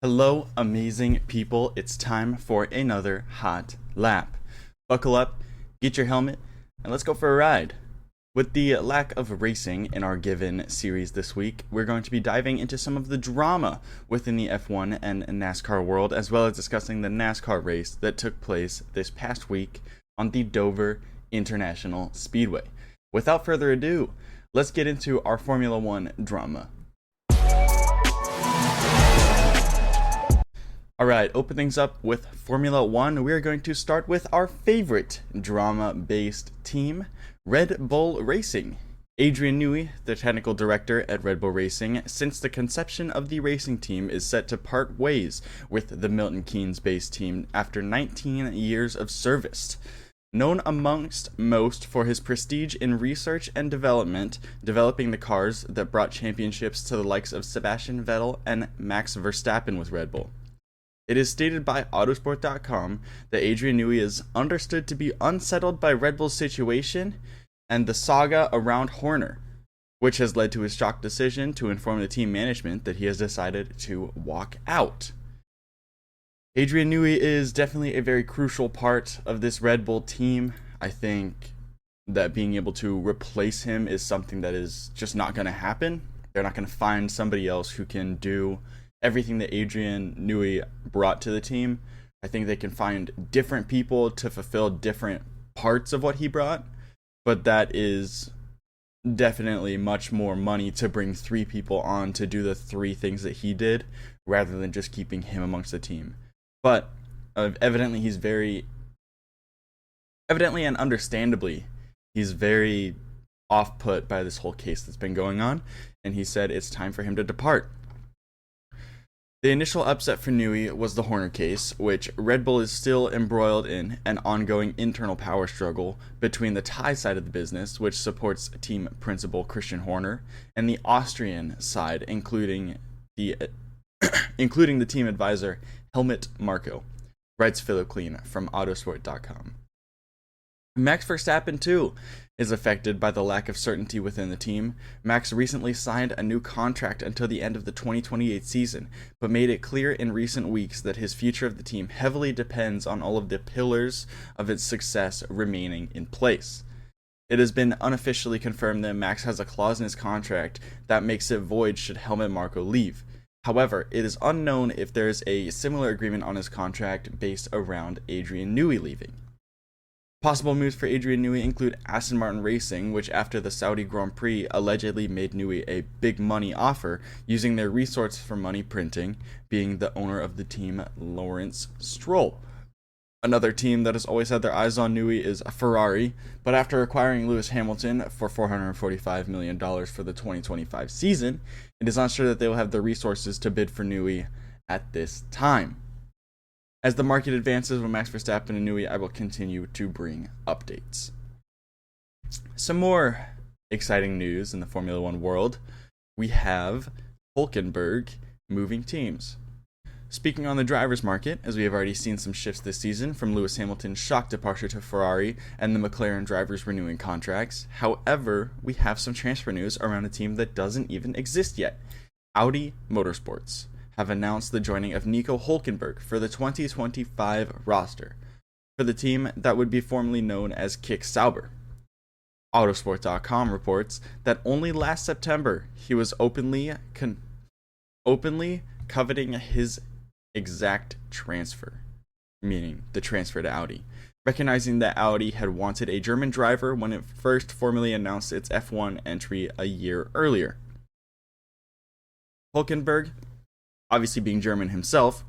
Hello, amazing people. It's time for another hot lap. Buckle up, get your helmet, and let's go for a ride. With the lack of racing in our given series this week, we're going to be diving into some of the drama within the F1 and NASCAR world, as well as discussing the NASCAR race that took place this past week on the Dover International Speedway. Without further ado, let's get into our Formula One drama. Alright, open things up with Formula One. We are going to start with our favorite drama-based team, Red Bull Racing. Adrian Newey, the technical director at Red Bull Racing, since the conception of the racing team, is set to part ways with the Milton Keynes-based team after 19 years of service. Known amongst most for his prestige in research and development, developing the cars that brought championships to the likes of Sebastian Vettel and Max Verstappen with Red Bull. It is stated by Autosport.com that Adrian Newey is understood to be unsettled by Red Bull's situation and the saga around Horner, which has led to his shocked decision to inform the team management that he has decided to walk out. Adrian Newey is definitely a very crucial part of this Red Bull team. I think that being able to replace him is something that is just not going to happen. They're not going to find somebody else who can do everything that Adrian Newey brought to the team. I think they can find different people to fulfill different parts of what he brought, but that is definitely much more money to bring three people on to do the three things that he did, rather than just keeping him amongst the team. But evidently and understandably, he's very off-put by this whole case that's been going on, and he said it's time for him to depart. The initial upset for Newey was the Horner case, which Red Bull is still embroiled in an ongoing internal power struggle between the Thai side of the business, which supports team principal Christian Horner, and the Austrian side, including the team advisor Helmut Marko, writes Philip Klein from Autosport.com. Max Verstappen, too, is affected by the lack of certainty within the team. Max recently signed a new contract until the end of the 2028 season, but made it clear in recent weeks that his future of the team heavily depends on all of the pillars of its success remaining in place. It has been unofficially confirmed that Max has a clause in his contract that makes it void should Helmut Marko leave. However, it is unknown if there is a similar agreement on his contract based around Adrian Newey leaving. Possible moves for Adrian Newey include Aston Martin Racing, which after the Saudi Grand Prix allegedly made Newey a big money offer, using their resource for money printing, being the owner of the team, Lawrence Stroll. Another team that has always had their eyes on Newey is Ferrari, but after acquiring Lewis Hamilton for $445 million for the 2025 season, it is unsure that they will have the resources to bid for Newey at this time. As the market advances with Max Verstappen and Newey, I will continue to bring updates. Some more exciting news in the Formula One world. We have Hulkenberg moving teams. Speaking on the driver's market, as we have already seen some shifts this season from Lewis Hamilton's shock departure to Ferrari and the McLaren drivers renewing contracts. However, we have some transfer news around a team that doesn't even exist yet. Audi Motorsports have announced the joining of Nico Hulkenberg for the 2025 roster for the team that would be formerly known as Kick Sauber. Autosport.com reports that only last September he was openly coveting his exact transfer, meaning the transfer to Audi, recognizing that Audi had wanted a German driver when it first formally announced its F1 entry a year earlier. Hulkenberg, obviously being German himself,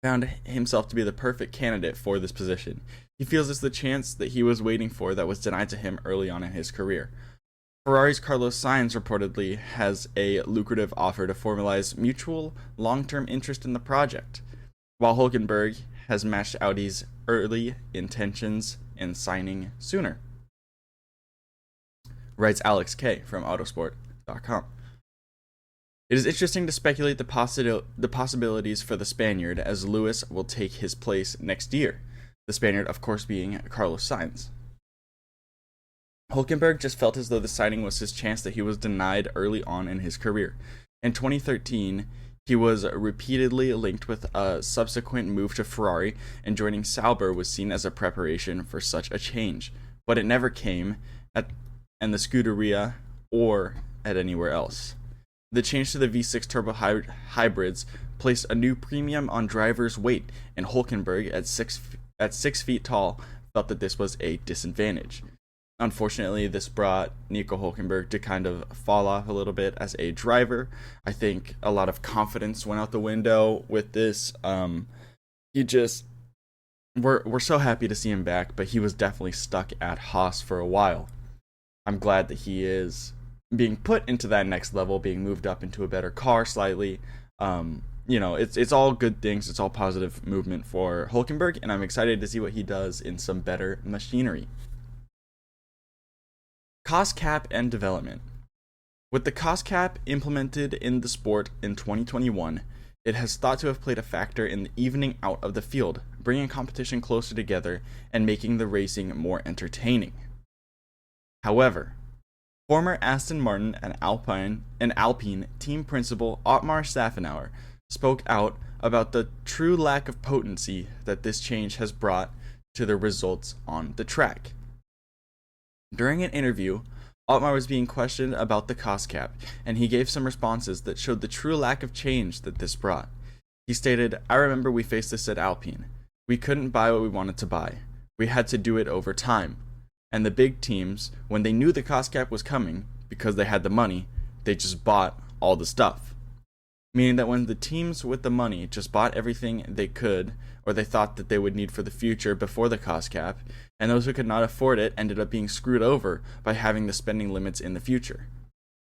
found himself to be the perfect candidate for this position. He feels it's the chance that he was waiting for that was denied to him early on in his career. Ferrari's Carlos Sainz reportedly has a lucrative offer to formalize mutual long-term interest in the project, while Hulkenberg has matched Audi's early intentions in signing sooner, writes Alex K. from Autosport.com. It is interesting to speculate the possibilities for the Spaniard, as Lewis will take his place next year, the Spaniard of course being Carlos Sainz. Hulkenberg just felt as though the signing was his chance that he was denied early on in his career. In 2013, He was repeatedly linked with a subsequent move to Ferrari, and joining Sauber was seen as a preparation for such a change, but it never came at the Scuderia or at anywhere else. The change to the V6 turbo hybrids placed a new premium on drivers' weight, and Hulkenberg, at 6 feet tall, felt that this was a disadvantage. Unfortunately, this brought Nico Hulkenberg to kind of fall off a little bit as a driver. I think a lot of confidence went out the window with this. We're so happy to see him back, but he was definitely stuck at Haas for a while. I'm glad that he is being put into that next level, being moved up into a better car slightly. It's all good things. It's all positive movement for Hulkenberg, and I'm excited to see what he does in some better machinery. Cost cap and development. With the cost cap implemented in the sport in 2021, it has thought to have played a factor in the evening out of the field, bringing competition closer together and making the racing more entertaining. However, former Aston Martin and Alpine team principal Otmar Szafnauer spoke out about the true lack of potency that this change has brought to the results on the track. During an interview, Otmar was being questioned about the cost cap, and he gave some responses that showed the true lack of change that this brought. He stated, "I remember we faced this at Alpine. We couldn't buy what we wanted to buy. We had to do it over time. And the big teams, when they knew the cost cap was coming, because they had the money, they just bought all the stuff." Meaning that when the teams with the money just bought everything they could, or they thought that they would need for the future before the cost cap, and those who could not afford it ended up being screwed over by having the spending limits in the future.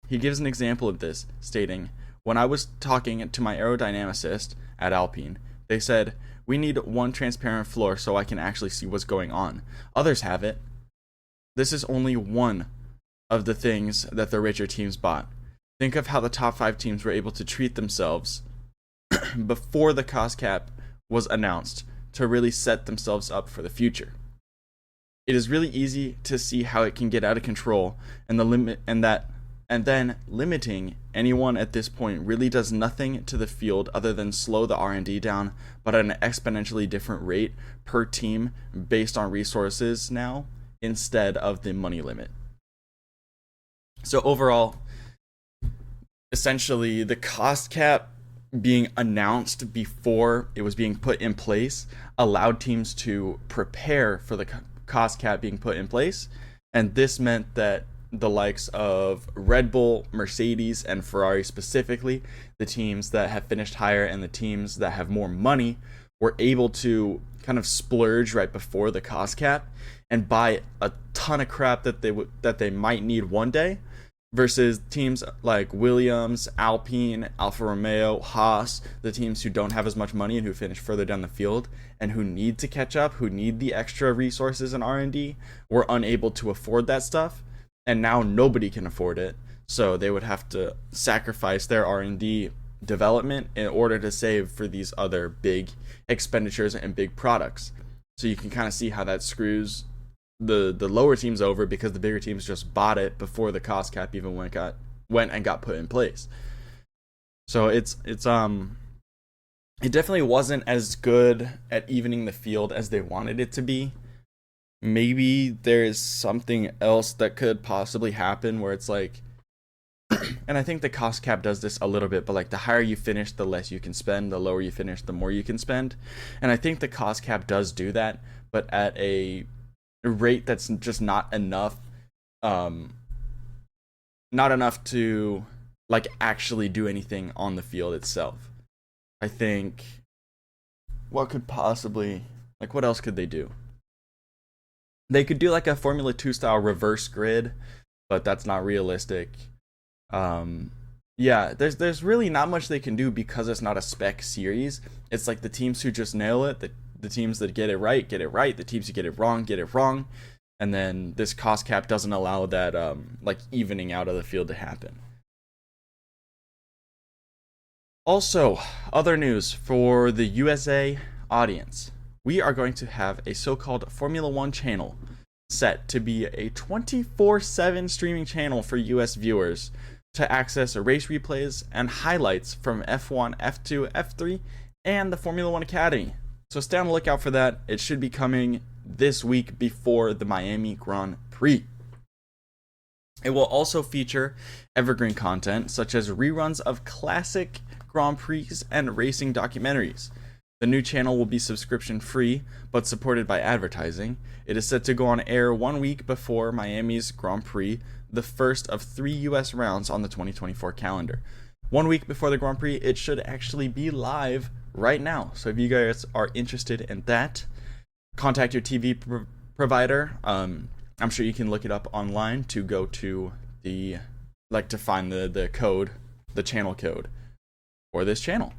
He gives an example of this, stating, "When I was talking to my aerodynamicist at Alpine, they said, we need one transparent floor so I can actually see what's going on. Others have it. This is only one of the things that the richer teams bought. Think of how the top 5 teams were able to treat themselves before the cost cap was announced to really set themselves up for the future. It is really easy to see how it can get out of control, and then limiting anyone at this point really does nothing to the field other than slow the R&D down, but at an exponentially different rate per team based on resources now instead of the money limit." So overall, essentially the cost cap being announced before it was being put in place allowed teams to prepare for the cost cap being put in place, and this meant that the likes of Red Bull, Mercedes, and Ferrari specifically, the teams that have finished higher and the teams that have more money, were able to kind of splurge right before the cost cap and buy a ton of crap that they might need one day, versus teams like Williams, Alpine, Alfa Romeo, Haas, the teams who don't have as much money and who finish further down the field and who need to catch up, who need the extra resources and R&D, were unable to afford that stuff, and now nobody can afford it, so they would have to sacrifice their R&D development in order to save for these other big expenditures and big products. So you can kind of see how that screws the lower teams over, because the bigger teams just bought it before the cost cap even went and got put in place. So it definitely wasn't as good at evening the field as they wanted it to be. Maybe there is something else that could possibly happen where it's like, and I think the cost cap does this a little bit, but like the higher you finish, the less you can spend, the lower you finish, the more you can spend. And I think the cost cap does do that, but at a rate that's just not enough to like actually do anything on the field itself. I think what else could they do? They could do like a Formula 2 style reverse grid, but that's not realistic. There's really not much they can do because it's not a spec series. It's like the teams who just nail it, the teams that get it right, the teams who get it wrong, and then this cost cap doesn't allow that like evening out of the field to happen. Also, other news for the USA audience. We are going to have a so-called Formula 1 channel set to be a 24/7 streaming channel for US viewers to access race replays and highlights from F1, F2, F3, and the Formula One Academy. So stay on the lookout for that. It should be coming this week before the Miami Grand Prix. It will also feature evergreen content such as reruns of classic Grand Prix and racing documentaries. The new channel will be subscription free, but supported by advertising. It is set to go on air 1 week before Miami's Grand Prix, the first of 3 US rounds on the 2024 calendar. 1 week before the Grand Prix, it should actually be live right now. So if you guys are interested in that, contact your TV provider. I'm sure you can look it up online to go to to find the code, the channel code for this channel.